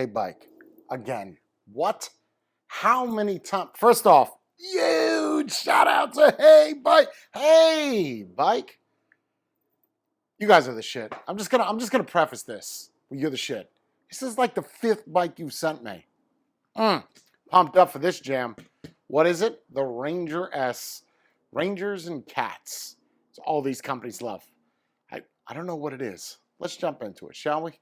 HeyBike. Again. What? How many times? First off, huge shout out to HeyBike. HeyBike. You guys are the shit. I'm just gonna preface this. You're the shit. This is like the 5th bike you've sent me. Pumped up for this jam. What is it? The Ranger S. Rangers and Cats. It's all these companies love. I don't know what it is. Let's jump into it, shall we?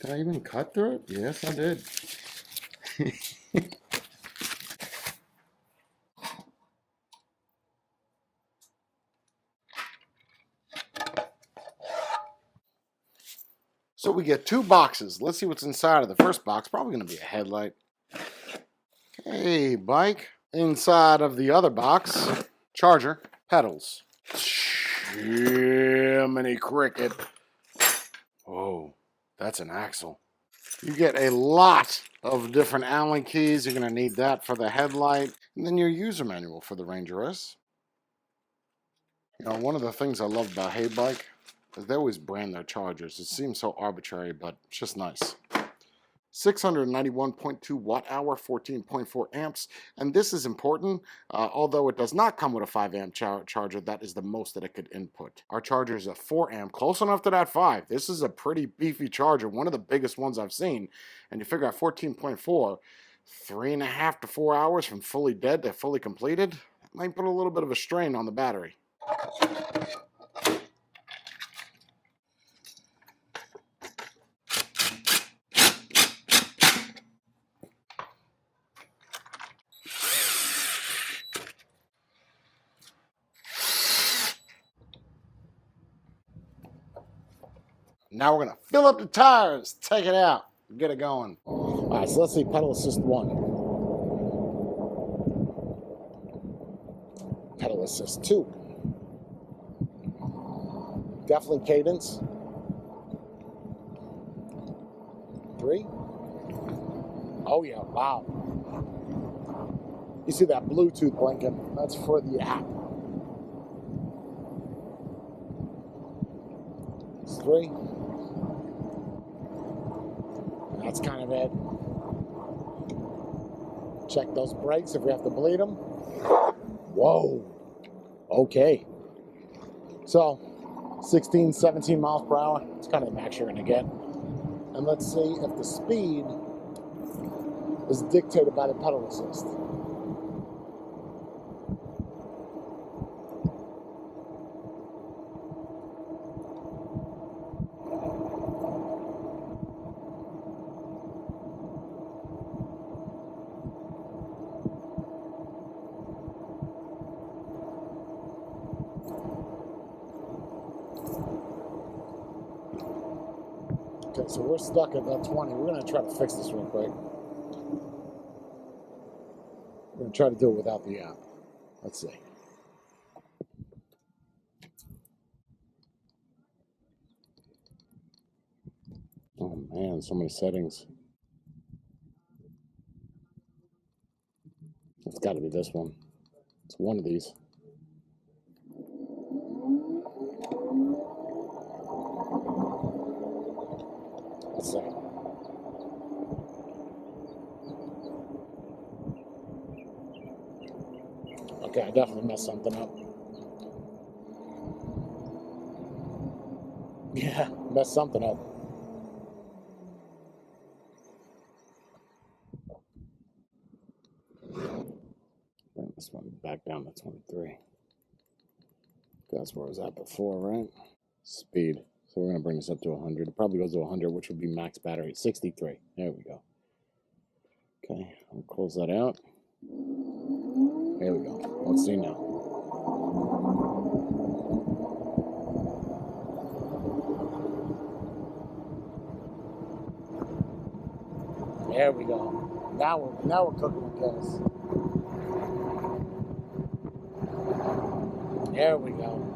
Did I even cut through it? Yes, I did. So we get 2 boxes. Let's see what's inside of the first box. Probably going to be a headlight. Hey, bike. Inside of the other box, charger, pedals. Jiminy cricket. Oh, that's an axle. You get a lot of different Allen keys. You're going to need that for the headlight. And then your user manual for the Ranger S. You know, one of the things I love about HeyBike is they always brand their chargers. It seems so arbitrary, but it's just nice. 691.2 watt-hour, 14.4 amps. And this is important. Although it does not come with a 5 amp charger, that is the most that it could input. Our charger is a 4 amp, close enough to that 5. This is a pretty beefy charger, one of the biggest ones I've seen. And you figure out 14.4, 3.5 to 4 hours from fully dead to fully completed, that might put a little bit of a strain on the battery. Now we're going to fill up the tires, take it out, get it going. All right, so let's see pedal assist 1. Pedal assist 2. Definitely cadence. 3. Oh yeah, wow. You see that Bluetooth blinking? That's for the app. 3. That's kind of it. Check those brakes if we have to bleed them. Whoa. Okay. So, 16, 17 miles per hour. It's kind of the max you're going to get. And let's see if the speed is dictated by the pedal assist. Okay, so we're stuck at that 20. We're going to try to fix this real quick. We're going to try to do it without the app. Let's see. Oh man, so many settings. It's got to be this one. It's one of these. Let's see. Okay, I definitely messed something up. Yeah, messed something up. Bring this one back down to 23. That's where I was at before, right? Speed. So we're going to bring this up to 100. It probably goes to 100, which would be max battery. 63. There we go. Okay, I'll close that out. There we go. Let's see now. There we go. Now we're cooking with gas. There we go.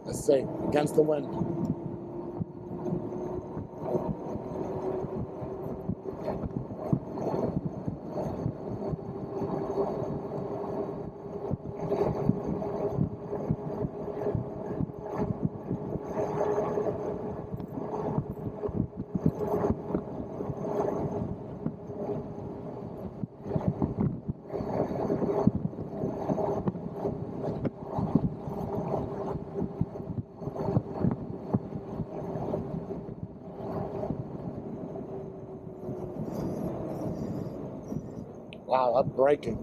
Let's see. Against the wind. Wow, up braking.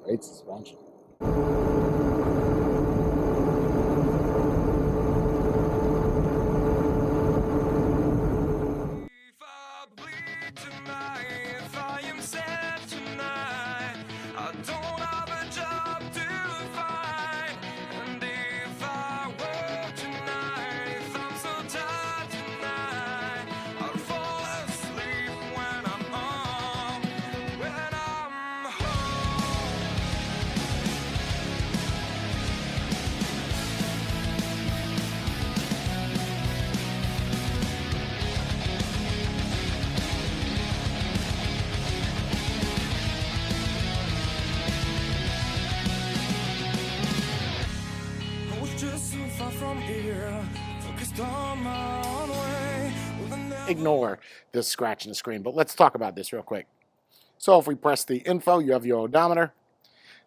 Great suspension. Ignore this scratch in the screen, but let's talk about this real quick. So if we press the info, you have your odometer.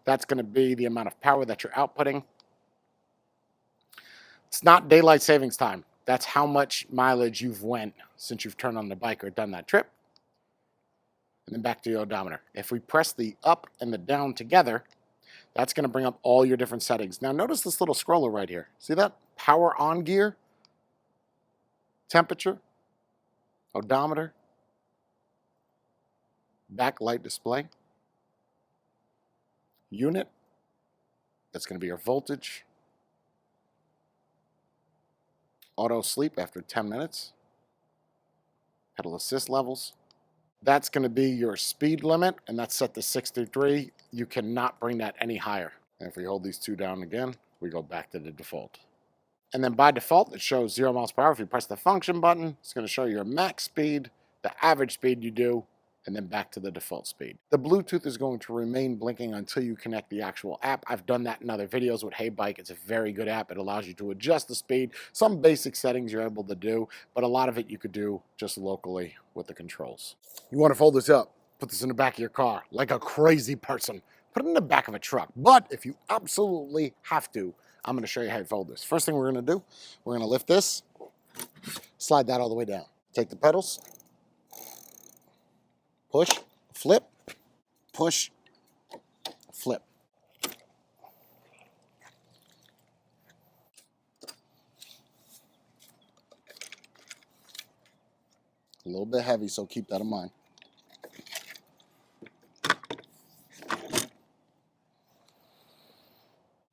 That's going to be the amount of power that you're outputting. It's not daylight savings time. That's how much mileage you've went since you've turned on the bike or done that trip. And then back to the odometer. If we press the up and the down together, that's going to bring up all your different settings. Now notice this little scroller right here. See that? Power on gear, temperature, odometer, backlight display, unit. That's going to be your voltage. Auto sleep after 10 minutes. Pedal assist levels. That's going to be your speed limit, and that's set to 63. You cannot bring that any higher. And if we hold these two down again, we go back to the default. And then by default, it shows 0 miles per hour. If you press the function button, it's going to show your max speed, the average speed you do, and then back to the default speed. The Bluetooth is going to remain blinking until you connect the actual app. I've done that in other videos with HeyBike. It's a very good app. It allows you to adjust the speed. Some basic settings you're able to do, but a lot of it you could do just locally with the controls. You want to fold this up, put this in the back of your car like a crazy person. Put it in the back of a truck. But if you absolutely have to, I'm going to show you how to fold this. First thing we're going to do, we're going to lift this, slide that all the way down. Take the pedals, push, flip, push, flip. A little bit heavy, so keep that in mind.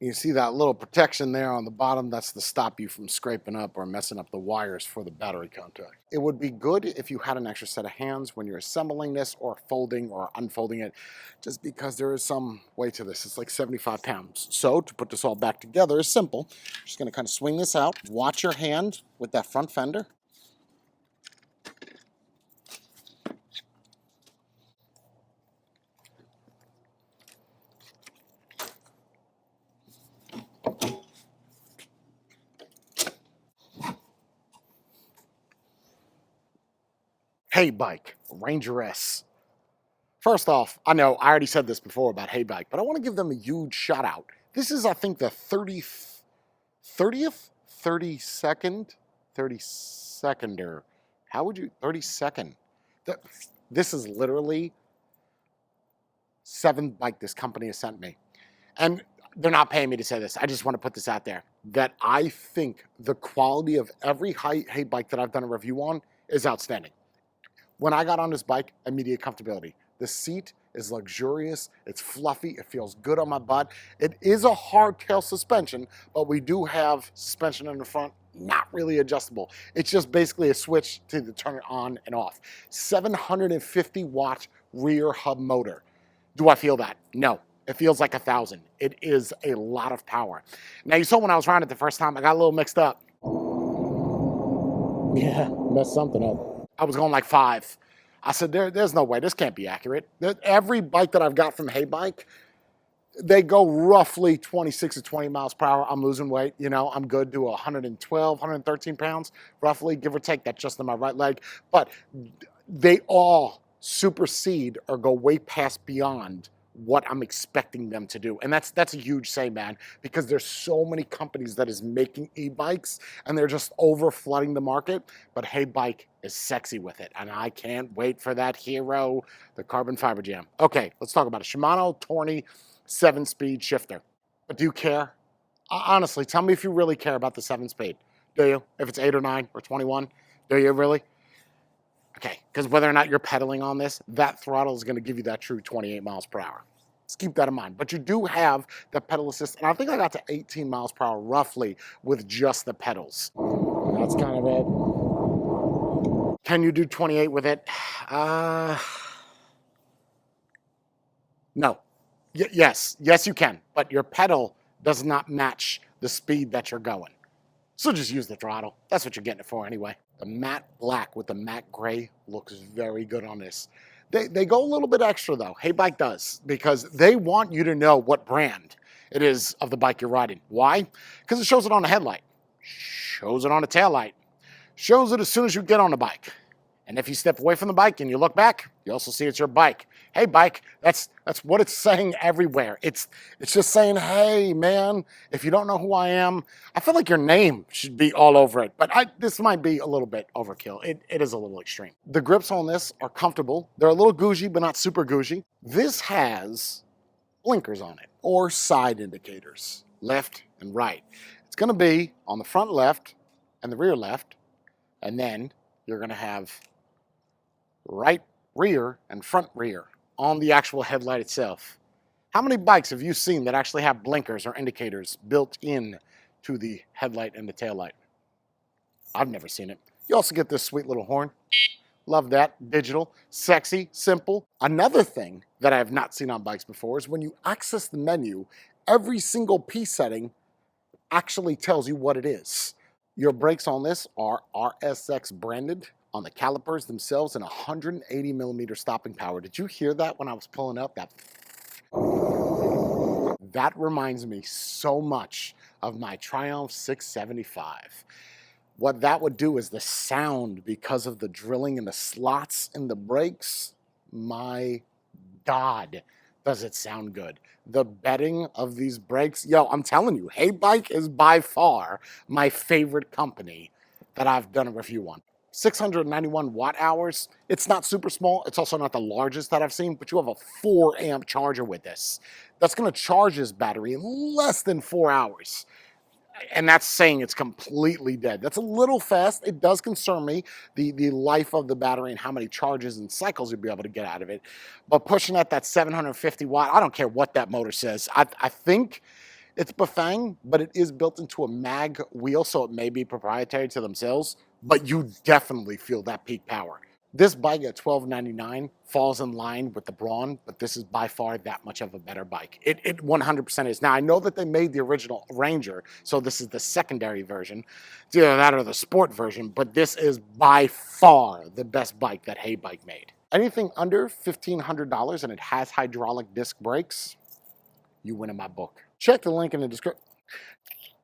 You see that little protection there on the bottom? That's to stop you from scraping up or messing up the wires for the battery contact. It would be good if you had an extra set of hands when you're assembling this or folding or unfolding it, just because there is some weight to this. It's like 75 pounds. So to put this all back together is simple. I'm just gonna kind of swing this out. Watch your hand with that front fender. HeyBike Ranger S. First off, I know I already said this before about HeyBike, but I want to give them a huge shout out. This is, I think, the 32nd, how would you, 32nd? This is literally 7th bike this company has sent me. And they're not paying me to say this. I just want to put this out there, that I think the quality of every HeyBike that I've done a review on is outstanding. When I got on this bike, immediate comfortability. The seat is luxurious, it's fluffy, it feels good on my butt. It is a hardtail suspension, but we do have suspension in the front, not really adjustable. It's just basically a switch to turn it on and off. 750 watt rear hub motor. Do I feel that? No. It feels like 1,000. It is a lot of power. Now, you saw when I was riding it the first time, I got a little mixed up. Yeah, messed something up. I was going like 5. I said, there's no way. This can't be accurate. Every bike that I've got from HeyBike, they go roughly 26 to 20 miles per hour. I'm losing weight. You know, I'm good to 112, 113 pounds, roughly, give or take. That's just in my right leg. But they all supersede or go way past beyond what I'm expecting them to do. And that's a huge say, man, because there's so many companies that is making e-bikes and they're just over flooding the market, but HeyBike is sexy with it. And I can't wait for that hero, the carbon fiber jam. Okay, let's talk about it. Shimano Tourney 7-speed shifter. But do you care? Honestly, tell me if you really care about the 7-speed. Do you? If it's 8 or 9 or 21, do you really? Okay, because whether or not you're pedaling on this, that throttle is going to give you that true 28 miles per hour. Let's keep that in mind. But you do have the pedal assist, and I think I got to 18 miles per hour roughly with just the pedals. That's kind of it. Can you do 28 with it? No. Yes, you can, but your pedal does not match the speed that you're going. So just use the throttle. That's what you're getting it for anyway. The matte black with the matte gray looks very good on this. They go a little bit extra though. HeyBike does, because they want you to know what brand it is of the bike you're riding. Why? Because it shows it on the headlight, shows it on the taillight, shows it as soon as you get on the bike. And if you step away from the bike and you look back, you also see it's your bike. HeyBike, that's what it's saying everywhere. It's just saying, hey, man, if you don't know who I am, I feel like your name should be all over it. But this might be a little bit overkill. It is a little extreme. The grips on this are comfortable. They're a little gougey, but not super gougey. This has blinkers on it, or side indicators, left and right. It's going to be on the front left and the rear left, and then you're going to have right rear and front rear on the actual headlight itself. How many bikes have you seen that actually have blinkers or indicators built in to the headlight and the taillight? I've never seen it. You also get this sweet little horn. Love that. Digital, sexy, simple. Another thing that I have not seen on bikes before is when you access the menu, every single P setting actually tells you what it is. Your brakes on this are RSX branded on the calipers themselves and 180 millimeter stopping power. Did you hear that when I was pulling up? That reminds me so much of my Triumph 675. What that would do is the sound, because of the drilling in the slots in the brakes, my God, does it sound good. The bedding of these brakes, yo, I'm telling you, HeyBike is by far my favorite company that I've done a review on. 691 watt hours. It's not super small. It's also not the largest that I've seen, but you have a 4 amp charger with this. That's going to charge this battery in less than 4 hours. And that's saying it's completely dead. That's a little fast. It does concern me, the life of the battery and how many charges and cycles you'll be able to get out of it. But pushing at that 750 watt, I don't care what that motor says. I think it's Bafang, but it is built into a mag wheel, so it may be proprietary to themselves, but you definitely feel that peak power. This bike at $1,299 falls in line with the Braun, but this is by far that much of a better bike. It 100% is. Now, I know that they made the original Ranger, so this is the secondary version. It's either that or the sport version, but this is by far the best bike that HeyBike made. Anything under $1,500 and it has hydraulic disc brakes, you win in my book. Check the link in the description.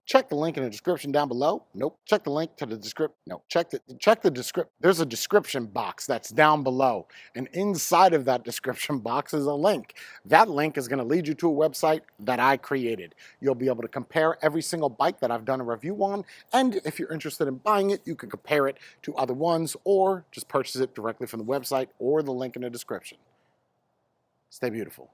Check the link in the description down below. Nope. Check the link to the description. No. Check the description. There's a description box that's down below, and inside of that description box is a link. That link is going to lead you to a website that I created. You'll be able to compare every single bike that I've done a review on, and if you're interested in buying it, you can compare it to other ones or just purchase it directly from the website or the link in the description. Stay beautiful.